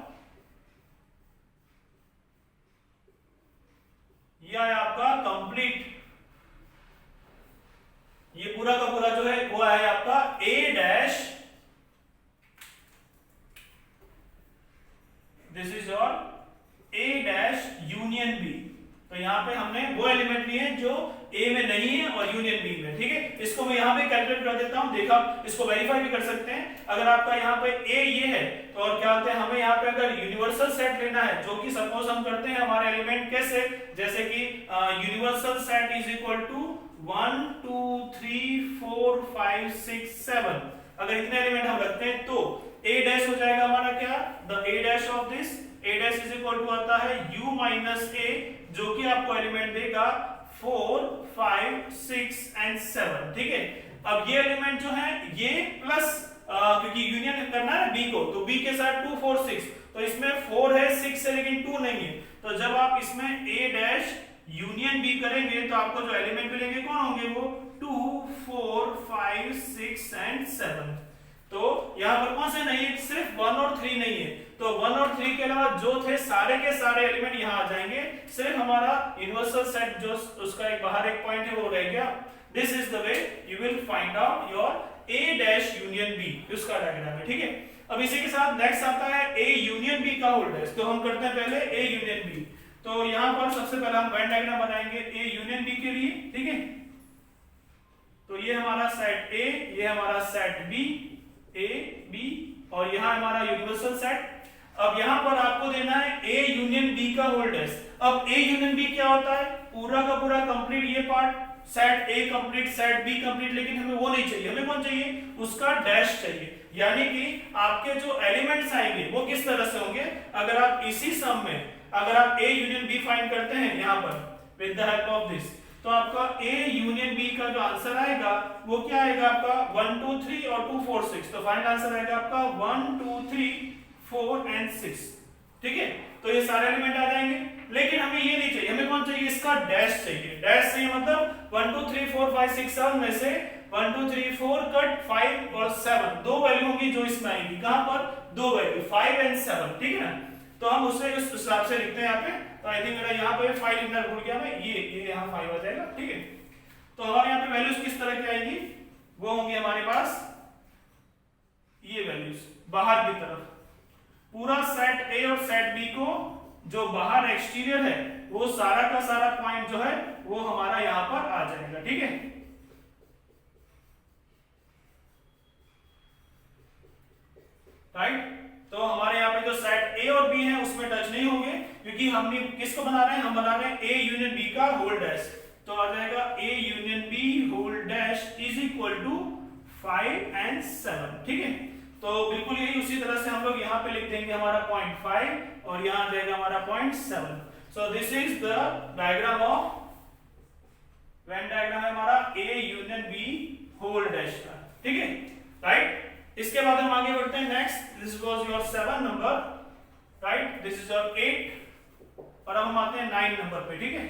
Speaker 1: यह है आपका कंप्लीट, ये पूरा का पूरा जो है वो है आपका A dash, this is your A dash union B. तो यहां पे हमने वो एलिमेंट लिए हैं जो ए में नहीं है और यूनियन बी में, ठीक है। इसको मैं यहां पे कैलकुलेट कर देता हूं, देखा इसको वेरीफाई भी कर सकते हैं। अगर आपका यहां पे ए ये है तो और क्या होता है, हमें यहां पे अगर यूनिवर्सल सेट लेना है, जो कि सपोज हम करते हैं हमारे एलिमेंट कैसे, जैसे कि universal set is equal to 1 2 3 4 5 6 7। अगर इतने एलिमेंट हम रखते हैं तो a डैश हो जाएगा हमारा क्या, the a dash of this a dash is equal to आता है u माइनस a, जो कि आपको एलिमेंट देगा 4 5 6 एंड 7। ठीक है, अब ये एलिमेंट जो है ये प्लस क्योंकि यूनियन करना है b को, तो b के साथ 2 4 6, तो इसमें 4 है 6 है लेकिन 2 नहीं है, तो जब आप इसमें a डैश यूनियन b करेंगे तो आपको जो एलिमेंट मिलेंगे कौन होंगे, वो 2 4 5 6 एंड 7। तो यहाँ पर कौन से नहीं है, सिर्फ 1 और 3 नहीं है, तो 1 और 3 के अलावा जो थे सारे के सारे एलिमेंट यहाँ आ जाएंगे, सिर्फ हमारा यूनिवर्सल सेट जो उसका एक बाहर एक पॉइंट है वो रह गया। This is the way you will find out your a dash union b, उसका डायग्राम है। ठीक है, अब इसी के साथ नेक्स्ट आता है a यूनियन b का होल डैश। तो हम करते हैं पहले a यूनियन b, तो यहाँ पर सबसे पहले हम वेन डायग्राम बनाएंगे a यूनियन b के लिए। ठीक है, तो ये हमारा सेट a, ये हमारा सेट b, a b, और यहाँ हमारा यूनिवर्सल सेट। अब यहाँ पर आपको देना है a यूनियन b का होल डैश। अब a यूनियन b क्या होता है, पूरा का पूरा कंप्लीट ये part set a complete set b complete, लेकिन हमें वो नहीं चाहिए, हमें कौन चाहिए, उसका डैश चाहिए। यानी कि आपके जो एलिमेंट्स आएंगे वो किस तरह से होंगे, अगर आप इसी सम में अगर आप a यूनियन b फाइंड करते हैं यहाँ पर with the help of this, तो आपका a यूनियन b का जो आंसर आएगा वो क्या आएगा, आपका 1 2 3 और 2 4 6, तो फाइनल आंसर आएगा आपका 1 2 3 4 एंड 6। ठीक है, तो ये सारे एलिमेंट आ जाएंगे, लेकिन हमें ये नहीं चाहिए, हमें कौन चाहिए, इसका डैश चाहिए। डैश चाहिए मतलब 1 2 3 4 5 6 7 में से 1 2 3 4 कट 5 और 7 दो वैल्यू होंगी जो इसमें आएंगी, कहां पर, दो वैल्यू 5 एंड 7। ठीक है ना, तो हम उसे उस हिसाब से लिखते हैं यहाँ पे। तो आई थिंक मेरा यहाँ पे 5 लिखना भूल गया मैं, ये यहाँ 5 आ जाएगा। ठीक है, तो हमारे यहाँ पे वैल्यूज किस तरह की आएंगी, वो होंगी हमारे पास ये वैल्यूज बाहर की तरफ, पूरा सेट A और सेट B को जो बाहर एक्सटीरियर है वो सारा का सारा पॉइंट जो है वो हमारा यहां पर आ जाएगा। ठीक है, राइट, तो हमारे यहाँ पे जो सेट A और B है उसमें टच नहीं होंगे, क्योंकि हमने किसको बना रहे हैं, हम बना रहे हैं A यूनियन B का होल डैश। तो आ जाएगा A union B whole dash is equal to 5 and 7। ठीक है, तो बिल्कुल यही उसी तरह से हम लोग यहाँ पे लिख देंगे हमारा पॉइंट 5 और यहाँ आ जाएगा हमारा point 7। So this is the diagram of Venn diagram है हमारा A union B whole dash का। ठीक है, राइट, इसके बाद हम आगे बढ़ते हैं next. This was your 7 number, right, this is your 8 और अब हम आते हैं 9 नंबर पे। ठीक है,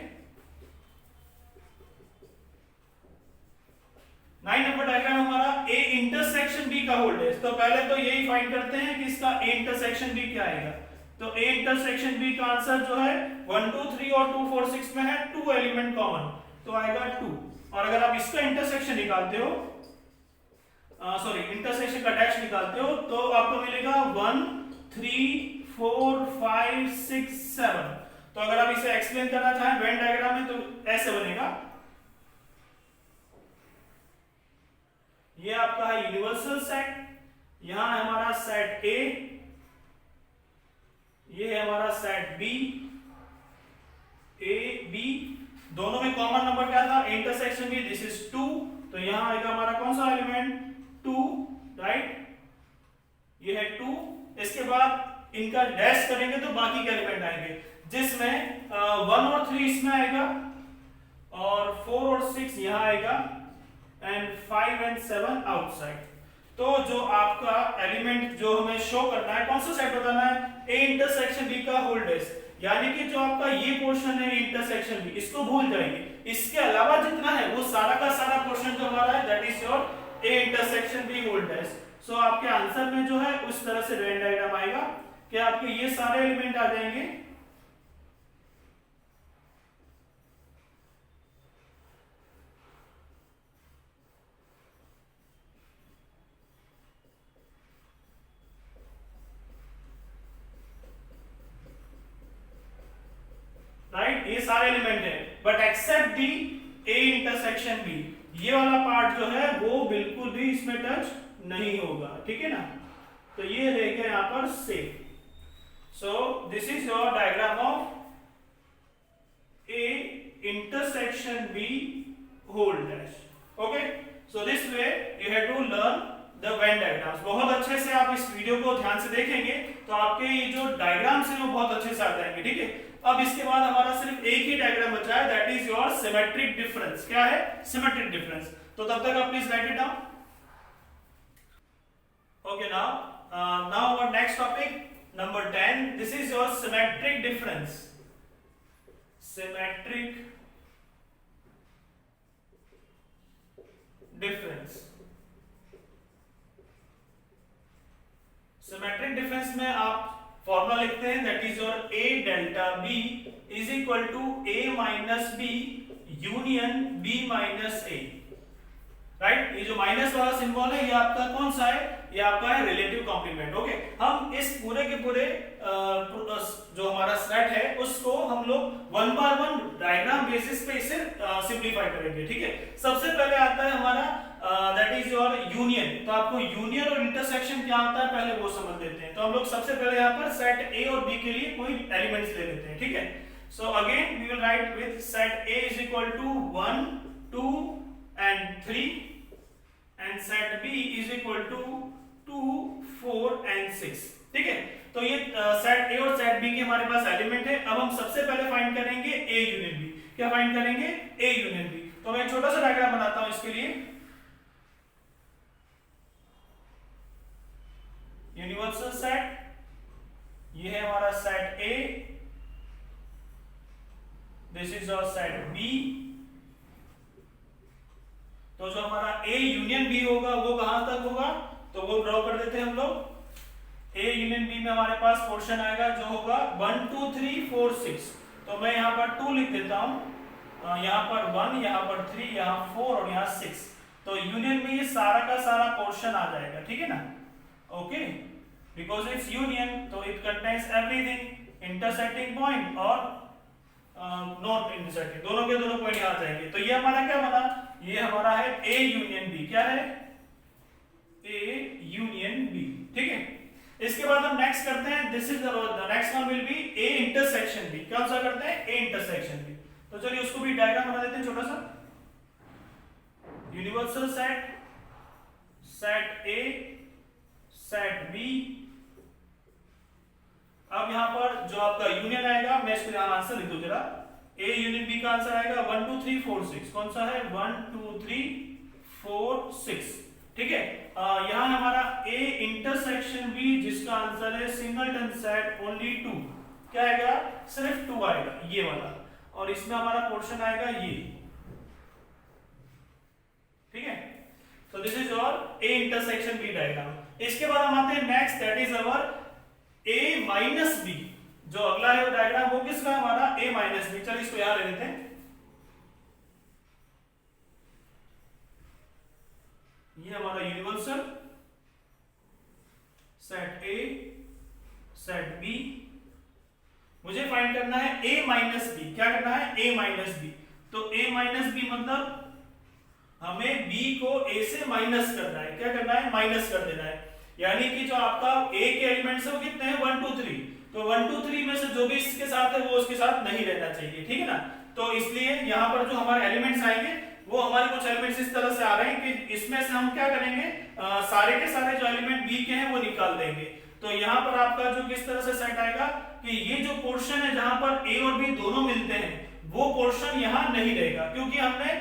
Speaker 1: 9 नंबर डायग्राम हमारा A इंटरसेक्शन B का होल डैश। तो पहले तो यही फाइंड करते हैं कि इसका A इंटरसेक्शन B क्या आएगा। तो A इंटरसेक्शन B का आंसर जो है 1 2 3 और 2 4 6 में है 2 एलिमेंट कॉमन, तो आएगा 2। और अगर आप इसका इंटरसेक्शन निकालते हो, सॉरी इंटरसेक्शन का डैश निकालते हो, तो आपको मिलेगा 1 3 4 5 6 7। तो अगर आप इसे एक्सप्लेन करना चाहें वेन डायग्राम में तो ऐसे बनेगा, ये आपका है यूनिवर्सल सेट, यहां है हमारा सेट A, ये है हमारा सेट B, A B, दोनों में कॉमन नंबर क्या था, इंटरसेक्शन B, दिस इज 2, तो यहां आएगा हमारा कौन सा एलिमेंट, 2, राइट, ये है 2। इसके बाद इनका डैश करेंगे तो बाकी के एलिमेंट आएंगे, जिसमें 1 और 3 इसमें आएगा और 4 और 6 यहां आएगा एंड 5 एंड 7 आउटसाइड। तो जो आपका एलिमेंट जो हमें शो करना है, कौन सा सेट बताना है, A इंटरसेक्शन B का होल डैश। यानी कि जो आपका ये पोर्शन है इंटरसेक्शन B, इसको भूल जाइए, इसके अलावा जितना है वो सारा का सारा पोर्शन जो हमारा है that is your A intersection B whole dash. So आपके आंसर में जो है उस तरह से वेन डायग्राम आएगा कि आपके ये सारे एलिमेंट आ जाएंगे, राइट, ये सारे एलिमेंट है, but except the A intersection B, ये वाला पार्ट जो है वो बिल्कुल भी इसमें टच नहीं होगा। ठीक है ना, तो ये रहेगा यहां पर safe. So this is your diagram of A intersection B whole dash. Okay, so this way you have to learn the Venn diagrams. बहुत अच्छे से आप इस वीडियो को ध्यान से देखेंगे तो आपके ये जो डायग्राम्स हैं वो बहुत अच्छे से आ जाएंगे, ठीक है। अब इसके बाद हमारा सिर्फ एक ही डायग्राम बचा है, that is your symmetric difference. क्या है? Symmetric difference. तो तब तक आप please write it down. Okay, now our next topic number 10, this is your symmetric difference. Symmetric difference. Symmetric difference में आप फॉर्मूला लिखते हैं, that is your a delta b is equal to a minus b union b minus a, right. ये जो माइनस वाला सिंबल है ये आपका कौन सा है? ये आपका है रिलेटिव कॉम्प्लीमेंट। ओके, हम इस पूरे के पूरे जो हमारा सेट है उसको हम लोग one by one diagram basis पे इसे सिंपलीफाई करेंगे, ठीक है। सबसे पहले आता है हमारा दैट इज योर यूनियन। तो आपको यूनियन और इंटरसेक्शन क्या होता है पहले वो समझ लेते हैं। तो हम लोग सबसे पहले यहाँ पर सेट ए और बी के लिए कोई एलिमेंट्स ले लेते हैं, ठीक है। So again we will write with set A is equal to 1 2 and 3 and set b is equal to 2 4 and 6, ठीक है। तो ये सेट ए और सेट बी के हमारे पास एलिमेंट है। अब हम सबसे पहले फाइंड करेंगे ए यूनियन बी। क्या फाइंड करेंगे? A union B. तो मैं छोटा सा डायग्राम बनाता हूं इसके लिए। यूनिवर्सल सेट, ये है हमारा set A, this is your set B. तो जो हमारा A यूनियन B होगा वो कहां तक होगा? तो वो ड्रॉ कर देते हैं हम लोग। A यूनियन B में हमारे पास पोर्शन आएगा जो होगा 1 2 3 4 6। तो मैं यहां पर 2 लिख देता हूं, यहां पर 1, यहां पर 3, यहां 4 और यहां 6। तो यूनियन में ये सारा का सारा पोर्शन आ जाएगा, ठीक है ना। ओके, बिकॉज इट्स यूनियन तो it contains everything, intersecting point और नॉट इंटरसेक्टिंग, दोनों के दोनों पॉइंट आ जाएंगे। तो ये हमारा क्या बना? ये हमारा है A यूनियन B। क्या है? A यूनियन B, ठीक है। इसके बाद हम नेक्स्ट करते हैं, this is the next one will be A intersection B। कौन सा करते हैं? A intersection B। तो चलिए उसको भी डायग्राम बना देते हैं छोटा सा। Universal set, set A, set B। अब यहां पर जो आपका यूनियन आएगा, मैं इसको यहां आंसर लिख दूं जरा। A यूनियन B का आंसर आएगा 1 2 3 4 6। कौन सा है? 1 2 3 4 6, ठीक है। यहां हमारा A इंटरसेक्शन B जिसका आंसर है सिंगलटन सेट ओनली 2। क्या आएगा? सिर्फ 2 आएगा, ये वाला। और इसमें हमारा पोर्शन आएगा ये, ठीक है। तो this is your A intersection B diagram. इसके बाद हम आते हैं next, that is our A minus B। जो अगला है वो डायग्राम वो किसका है? हमारा A माइनस B। चलिए इसको यहां ले लेते हैं। ये हमारा universal set A, set B। मुझे फाइंड करना है A माइनस B। क्या करना है? A minus B। तो A माइनस B मतलब हमें B को A से माइनस करना है। क्या करना है? माइनस कर देना है। यानी कि जो आपका A के एलिमेंट्स है वो कितने हैं? 1 2 3। तो 1 2 3 में से जो भी इसके साथ है वो उसके साथ नहीं रहना चाहिए, ठीक है ना। तो इसलिए यहाँ पर जो हमारे एलिमेंट्स आएंगे वो हमारे कुछ एलिमेंट्स इस तरह से आ रहे हैं कि इसमें से हम क्या करेंगे, सारे के सारे जो एलिमेंट बी के हैं वो निकाल देंगे। तो यहाँ पर आपका जो किस तरह से सेट आएगा कि ये जो पोर्शन है जहां पर ए और बी दोनों मिलते हैं वो पोर्शन यहाँ नहीं रहेगा, क्योंकि हमने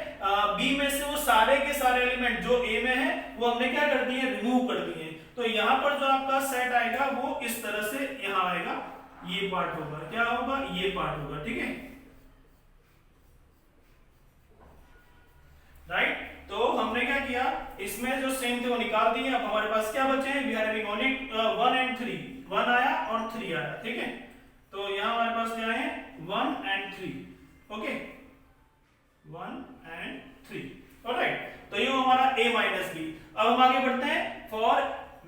Speaker 1: बी में से वो सारे के सारे एलिमेंट जो ए में है वो हमने क्या कर दिए? रिमूव कर दिए। तो यहाँ पर जो आपका सेट आएगा वो इस तरह से यहाँ आएगा, ये पार्ट होगा। क्या होगा? ये पार्ट होगा, ठीक है, राइट। तो हमने क्या किया, इसमें जो सेम थे वो निकाल दिए। अब हमारे पास क्या बचे हैं? We are having only 1 and 3। 1 आया और 3 आया, ठीक है। तो यहाँ हमारे पास क्या है? 1 and 3। Okay, 1 and 3, alright. तो ये हमारा A माइनस बी। अब हम आगे बढ़ते हैं फॉर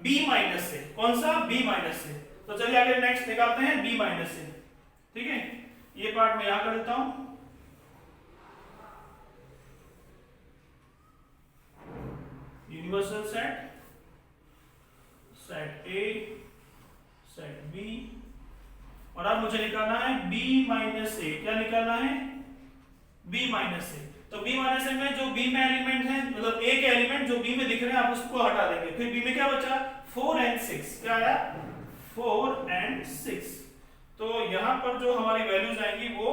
Speaker 1: B माइनस से। कौन सा? B माइनस से। तो चलिए आगे नेक्स्ट निकालते हैं B माइनस से, ठीक है। ये पार्ट मैं यहां कर देता हूं। Universal set, set A, set B, और अब मुझे निकालना है B माइनस A। क्या निकालना है? B minus A। तो b माइनस a में जो b में एलिमेंट है, मतलब a के एलिमेंट जो b में दिख रहे हैं आप उसको हटा देंगे, फिर b में क्या बचा 4 and 6, क्या आया 4 and 6। तो यहाँ पर जो हमारी वैल्यूज आएंगी वो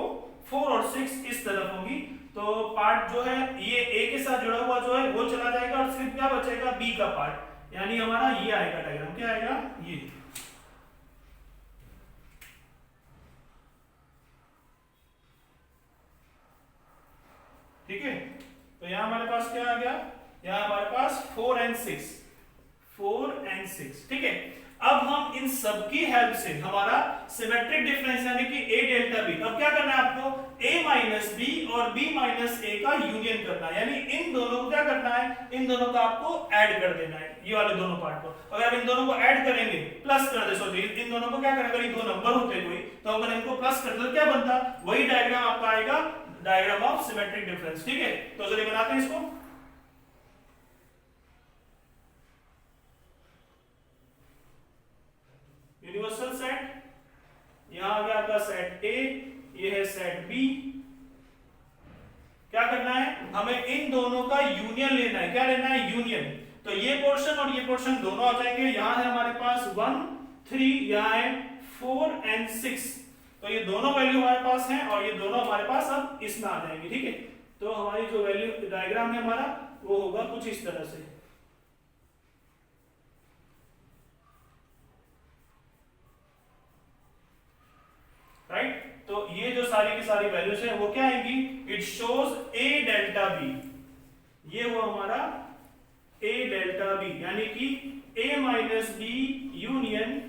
Speaker 1: 4 और 6 इस तरफ होंगी। तो पार्ट जो है ये a के साथ जुड़ा हुआ जो है वो चला जाएगा और सिर्फ क्या बचेगा b का पार्ट, यानी हमारा ये आएगा डायग्राम, क्या आएगा ये। ठीक है, तो यहाँ हमारे पास क्या आ गया, यहाँ हमारे पास 4 and 6, 4 and 6। ठीक है, अब हम इन सब की हेल्प से हमारा सिमेट्रिक डिफरेंस यानी कि a डेल्टा b, अब क्या करना है आपको a माइनस b और b माइनस a का यूनियन करना है, यानी इन दोनों को क्या करना है, इन दोनों का आपको ऐड कर देना है, ये वाले दोनों पार्ट को। अगर आप इन दोनों को ऐड करेंगे प्लस कर दे, सोचिए इन दोनों को क्या करें, अगर ये दो नंबर होते कोई तो अगर इनको प्लस कर दे तो क्या बनता, वही डायग्राम आपका आएगा, डायग्राम ऑफ सिमेट्रिक डिफरेंस। ठीक है, तो चलिए बनाते हैं इसको। यूनिवर्सल सेट, यहां आ गया आपका सेट A, ये है सेट B। क्या करना है, हमें इन दोनों का यूनियन लेना है, क्या लेना है यूनियन। तो ये पोर्शन और ये पोर्शन दोनों आ जाएंगे, यहां है हमारे पास 1 3, यहां है 4 and 6, तो ये दोनों वैल्यू हमारे पास हैं और ये दोनों हमारे पास अब इसमें आ जाएंगे। ठीक है, तो हमारी जो वैल्यू डायग्राम है हमारा वो होगा कुछ इस तरह से। राइट, तो ये जो सारी की सारी वैल्यूज है वो क्या आएंगी, it shows a delta b, ये वो हमारा a डेल्टा b, यानी कि a minus b union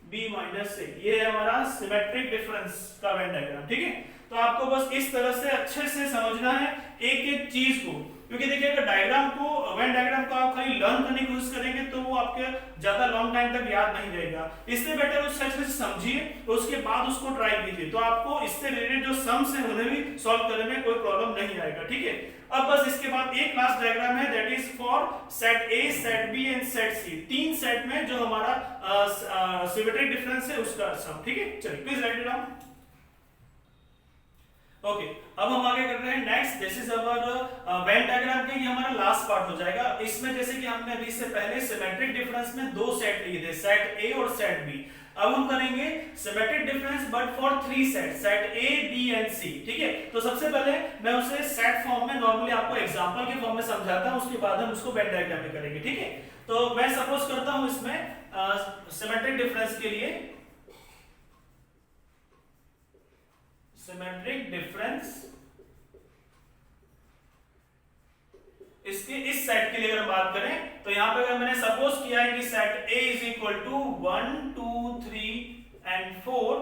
Speaker 1: b minus a, ये है हमारा सिमेट्रिक डिफरेंस का वेन डायग्राम। ठीक है, तो आपको बस इस तरह से अच्छे से समझना है एक एक चीज को, क्योंकि देखिए अगर डायग्राम को, वेन डायग्राम को आप खाली लर्न करने की कोशिश करेंगे तो वो आपके ज्यादा लॉन्ग टाइम तक याद नहीं रहेगा। इससे बेटर उस अच्छे से समझिए, उसके बाद उसको ट्राई कीजिए, तो आपको इससे रिलेटेड जो सम्स है उन्हें भी सॉल्व करने में कोई प्रॉब्लम नहीं आएगा। ठीक है, अब बस इसके बाद एक लास्ट डायग्राम है, that is for set A, set B and set C, तीन सेट में जो हमारा सिमेट्रिक डिफरेंस है उसका सम। ठीक है, चलिए please write it down. Okay, अब हम आगे कर रहे हैं next, this is our Venn diagram के, ये हमारा लास्ट पार्ट हो जाएगा। इसमें जैसे कि हमने अभी से पहले सिमेट्रिक डिफरेंस में दो सेट लिए थे, सेट A और सेट B। अब हम करेंगे symmetric difference but for 3 set, set A, B and C। ठीक है, तो सबसे पहले मैं उसे सेट फॉर्म में नॉर्मली आपको एग्जांपल के फॉर्म में समझाता हूं, उसके बाद हम उसको वेन डायग्राम में करेंगे। ठीक है, तो मैं सपोज करता हूं इसमें सिमेट्रिक डिफरेंस के लिए, सिमेट्रिक डिफरेंस इसके इस सेट के लिए अगर बात करें तो यहां पे अगर मैंने सपोज किया है कि set A is equal to 1 2 3 and 4,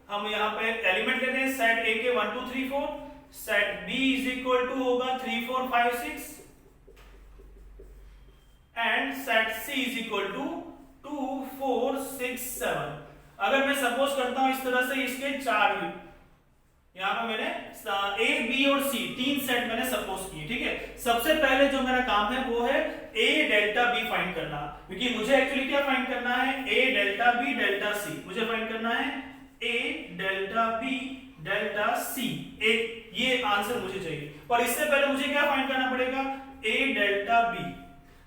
Speaker 1: हम यहां पे एलिमेंट लेते हैं सेट A के 1 2 3 4, set B is equal to होगा 3 4 5 6 and set C is equal to 2 4 6 7। अगर मैं सपोज करता हूं इस तरह से इसके चार, यहां पे मैंने A, B और C तीन सेट मैंने सपोज किए। ठीक है, सबसे पहले जो मेरा काम है वो है A डेल्टा B फाइंड करना, क्योंकि मुझे एक्चुअली क्या फाइंड करना है, A delta B delta C, मुझे फाइंड करना है A delta B delta C, एक ये आंसर मुझे चाहिए। और इससे पहले मुझे क्या फाइंड करना पड़ेगा, A डेल्टा B।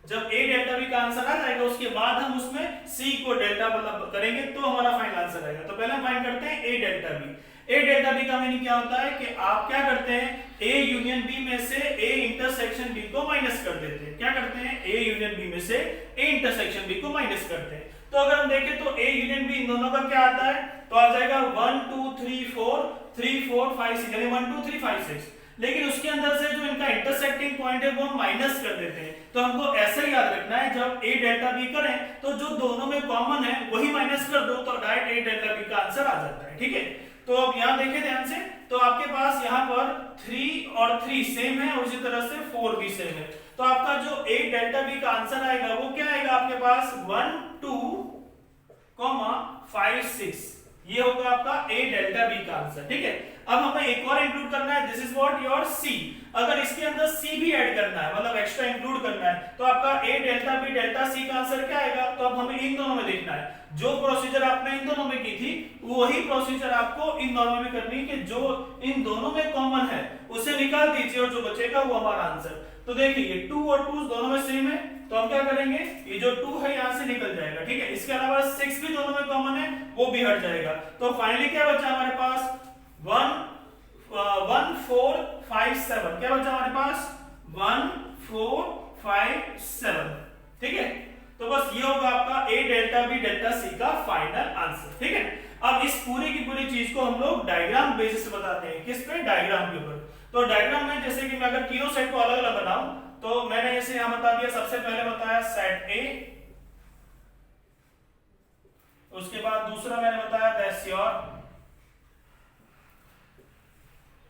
Speaker 1: जब A डेल्टा B का आंसर आ जाएगा उसके बाद हम उसमें C को डेल्टा मतलब करेंगे तो हमारा फाइनल आंसर आएगा। तो पहले हम फाइंड करते हैं A delta B। A delta B का मीनिंग क्या होता है कि आप क्या करते हैं, A यूनियन B में से A इंटरसेक्शन B को माइनस कर देते हैं। क्या करते हैं, A यूनियन B में से A इंटरसेक्शन B को माइनस करते हैं। तो अगर हम देखें तो A यूनियन B इन दोनों का क्या आता है, तो आ जाएगा 1 2 3 4 3 4 5 6, यानी 1 2 3 5 6। लेकिन उसके अंदर से जो इनका इंटरसेक्टिंग पॉइंट है वो हम माइनस कर देते हैं। तो हमको ऐसे याद रखना है, जब A डेल्टा B करें तो जो दोनों में कॉमन है वही माइनस कर दो, तो डायरेक्ट A डेल्टा B का आंसर आ जाता है। ठीक है, तो अब यहां देखिए ध्यान से, तो आपके पास यहां पर 3 और 3 सेम है और उसी तरह से 4 भी सेम है। तो आपका जो A डेल्टा B का आंसर आएगा वो क्या आएगा आपके पास 1 2 5 6, ये होगा आपका A डेल्टा B का आंसर। ठीक है, अब हमें एक और इंक्लूड करना है, this is what your C। अगर इसके अंदर सी भी ऐड करना है, मतलब एक्स्ट्रा इंक्लूड करना है, तो आपका ए डेल्टा बी डेल्टा सी का आंसर क्या आएगा? तो अब हमें इन दोनों में देखना है, जो प्रोसीजर आपने इन दोनों में की थी वही प्रोसीजर आपको इन दोनों में करनी है, कि जो इन दोनों में कॉमन है उसे निकाल दीजिए और जो बचेगा वो हमारा आंसर। तो देखिए ये 2 और 2 दोनों में सेम है, तो हम क्या करेंगे, ये जो 2 है यहां से निकल जाएगा, ठीक है। इसके अलावा 6 भी दोनों में कॉमन है, वो भी हट जाएगा। तो फाइनली क्या बचा हमारे पास? 1 4 5 7। क्या बचा हमारे पास? 1 4 5 7, ठीक है। तो बस ये होगा आपका ए डेल्टा बी डेल्टा सी का फाइनल आंसर, ठीक है। अब इस पूरी की पूरी चीज को हम लोग डायग्राम बेसिस से बताते हैं। किस पे? डायग्राम के ऊपर। तो डायग्राम में जैसे कि मैं अगर तीनों सेट को अलग अलग बनाऊं, तो मैंने जैसे यहां बता दिया, सबसे पहले बताया सेट ए, उसके बाद दूसरा मैंने बताया दैट्स योर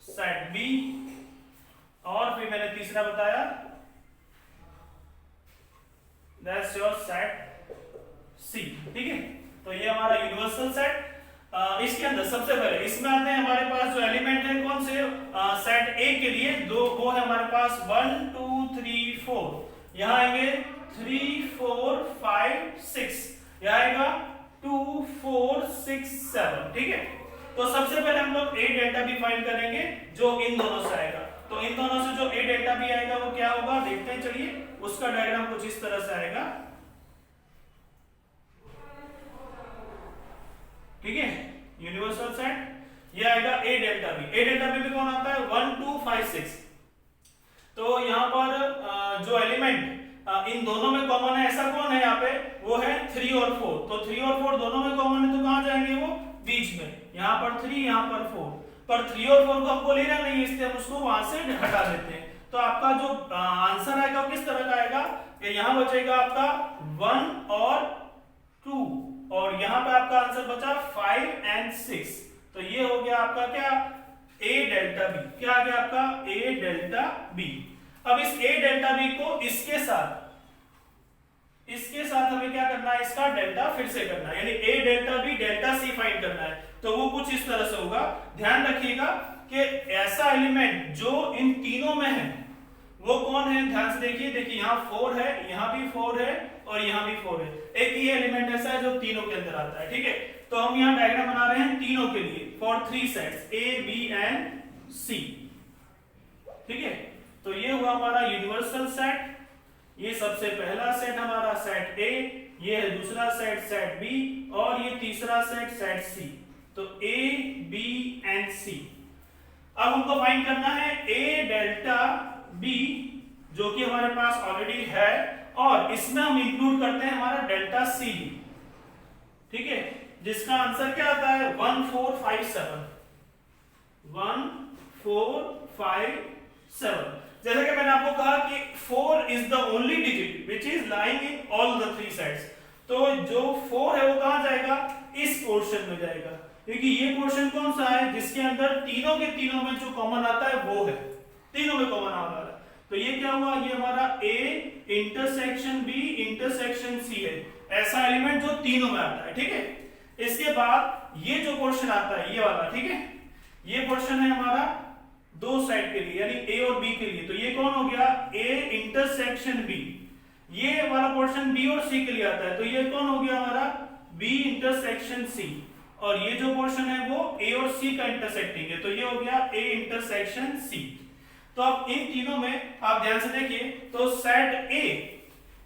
Speaker 1: सेट बी, और फिर मैंने तीसरा बताया दैट्स योर सेट सी, ठीक है। तो ये हमारा यूनिवर्सल सेट। इसके अंदर सबसे पहले इसमें आते हैं हमारे पास जो एलिमेंट है कौन से, सेट ए के लिए दो, वो है हमारे पास 1 2 3 4, यहां आएंगे 3 4 5 6, यहां आएगा 2 4 6 7, ठीक है। तो सबसे पहले हम लोग ए डेल्टा बी फाइंड करेंगे जो इन दोनों से आएगा। तो इन दोनों से जो ए डेल्टा बी आएगा वो क्या होगा, देखते हैं, चलिए। उसका डायग्राम कुछ इस तरह से आएगा, ठीक है। यूनिवर्सल सेट ये आएगा ए डेल्टा बी। ए डेल्टा बी में कौन आता है? 1 2 5 6। तो यहां पर जो एलिमेंट इन दोनों में कॉमन है, ऐसा कौन है यहाँ पे? वो है 3 और 4। तो 3 और 4 दोनों में कॉमन है, तो कहां जाएंगे वो? बीच में। यहां पर 3, यहां पर 4, पर 3 और 4 को हमको लेना नहीं है, इसलिए हम उसको वहां से हटा देते हैं। तो आपका जो आंसर आएगा वो किस तरह का आएगा, कि यहां बचेगा आपका 1 और 2, और यहां पे आपका आंसर बचा 5 एंड 6। तो ये हो गया आपका क्या? ए डेल्टा बी। क्या आ गया आपका? ए डेल्टा बी। अब इस ए डेल्टा बी को इसके साथ हमें क्या करना है, इसका डेल्टा फिर से करना है, यानी A delta B delta C find करना है। तो वो कुछ इस तरह से होगा। ध्यान रखिएगा कि ऐसा एलिमेंट जो इन तीनों में है वो कौन है, ध्यान से देखिए। देखिए यहाँ 4 है, यहाँ भी 4 है, और यहाँ भी 4 है। एक ये एलिमेंट ऐसा है जो तीनों के अंदर आता है, ठीक है। तो हम यहाँ डायग्राम बना रहे हैं तीनों के लिए, for 3 sets A B and C, ठीक है। तो ये हुआ हमारा यूनिवर्सल सेट। ये सबसे पहला सेट हमारा सेट ए, ये है दूसरा सेट सेट बी, और ये तीसरा सेट सेट सी। तो ए बी एंड सी। अब हमको फाइंड करना है ए डेल्टा बी, जो कि हमारे पास ऑलरेडी है, और इसमें हम इंक्लूड करते हैं हमारा डेल्टा सी, ठीक है, जिसका आंसर क्या आता है? 1 4 5 7, 1 4 5 7। जैसे कि मैंने आपको कहा कि 4 is the only digit which is lying in all the 3 sets. तो जो 4 है वो कहां जाएगा? इस पोर्शन में जाएगा, क्योंकि ये पोर्शन कौन सा है जिसके अंदर तीनों के तीनों में जो कॉमन आता है वो है, तीनों में कॉमन आ रहा है। तो ये क्या हुआ? ये हमारा A intersection B intersection C है, ऐसा एलिमेंट जो तीनों में आता है, ठीक है। इसके बाद ये जो पोर्शन आता है ये वाला, ठीक है, ये पोर्शन है हमारा दो साइड के लिए, यानी A और B के लिए। तो ये कौन हो गया? A intersection B। ये वाला पोर्शन B और C के लिए आता है, तो ये कौन हो गया हमारा? B intersection C। और ये जो पोर्शन है वो A और C का इंटरसेक्टिंग है, तो ये हो गया A इंटरसेक्शन C। तो अब इन तीनों में आप ध्यान से देखिए, तो सेट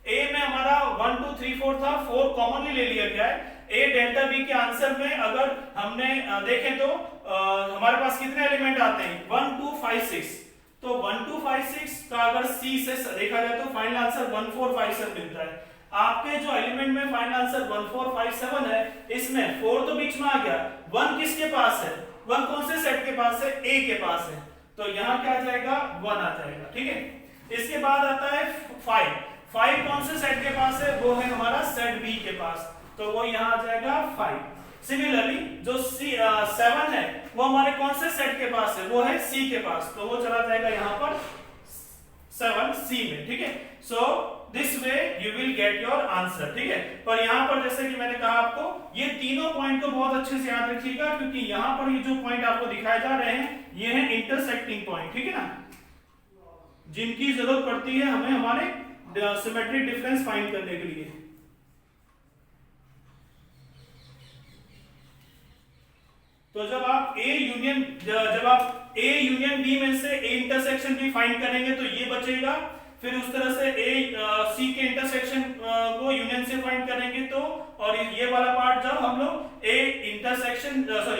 Speaker 1: ए में हमारा 1 2 3 4 था, 4 कॉमनली ले लिया गया है। ए डेल्टा बी के आंसर में अगर हमने देखें तो हमारे पास कितने एलिमेंट आते हैं? 1 2 5 6। तो 1 2 5 6 का अगर सी से देखा जाए तो फाइनल आंसर 1 4 5 7 मिलता है। आपके जो एलिमेंट में फाइनल आंसर 1 4 5 7 है, इसमें 4 तो बीच में आ गया, 1 किसके पास है? 1 कौन से सेट के पास है? ए के पास है, तो यहां क्या आ जाएगा? 1 आ जाएगा, ठीक है। इसके बाद आता है 5 कौन से सेट के पास है? वो है हमारा सेट बी के पास, तो वो यहां आ जाएगा 5। सिमिलरली जो 7 है वो हमारे कौन से सेट के पास है? वो है सी के पास, तो वो चला जाएगा यहां पर 7 सी में, ठीक है। So this way you will get your answer, ठीक है। पर यहां पर जैसे कि मैंने कहा आपको, ये तीनों पॉइंट को बहुत अच्छे से याद रखिएगा, क्योंकि यहां पर ये जो पॉइंट आपको दिखाए जा रहे हैं ये है इंटरसेक्टिंग पॉइंट, ठीक है ना। जिनकी जरूरत पड़ती है हमें हमारे सिमेट्रिक डिफरेंस फाइंड करने के लिए। तो जब आप A यूनियन B में से A इंटरसेक्शन B फाइंड करेंगे तो ये बचेगा, फिर उस तरह से C के इंटरसेक्शन को यूनियन से फाइंड करेंगे तो, और ये वाला पार्ट जब हम लोग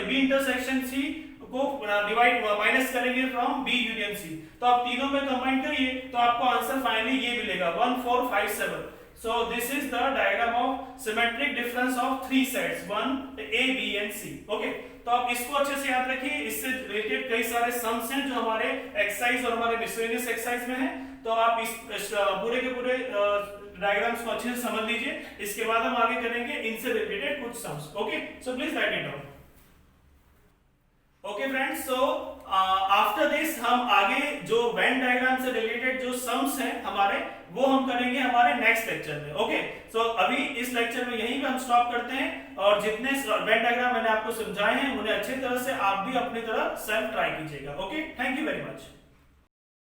Speaker 1: B इंटरसेक्शन C को डिवाइड माइनस करेंगे फ्रॉम B यूनियन C, तो आप तीनों में कंबाइन करिए तो आपको आंसर फाइनली ये मिलेगा 1457। So this is the diagram of symmetric difference of three sets, one A, B and C. Okay, तो आप इसको अच्छे से याद रखिए, इससे रिलेटेड कई सारे सम्स हैं जो हमारे एक्सरसाइज और हमारे मिसलेनियस एक्सरसाइज में हैं, तो आप इस पूरे के पूरे डायग्राम्स को अच्छे से समझ लीजिए। इसके बाद हम आगे करेंगे इनसे रिलेटेड कुछ sums. Okay, so please write it down. Okay friends, so after this हम आगे जो वेन डायग्राम से रिलेटेड जो सम्स हैं हमारे, वो हम करेंगे हमारे नेक्स्ट लेक्चर में। ओके, सो अभी इस लेक्चर में यहीं पे हम स्टॉप करते हैं, और जितने वेन डायग्राम मैंने आपको समझाए हैं उन्हें अच्छी तरह से आप भी अपनी तरह सेल्फ ट्राई कीजिएगा। Okay, thank you very much.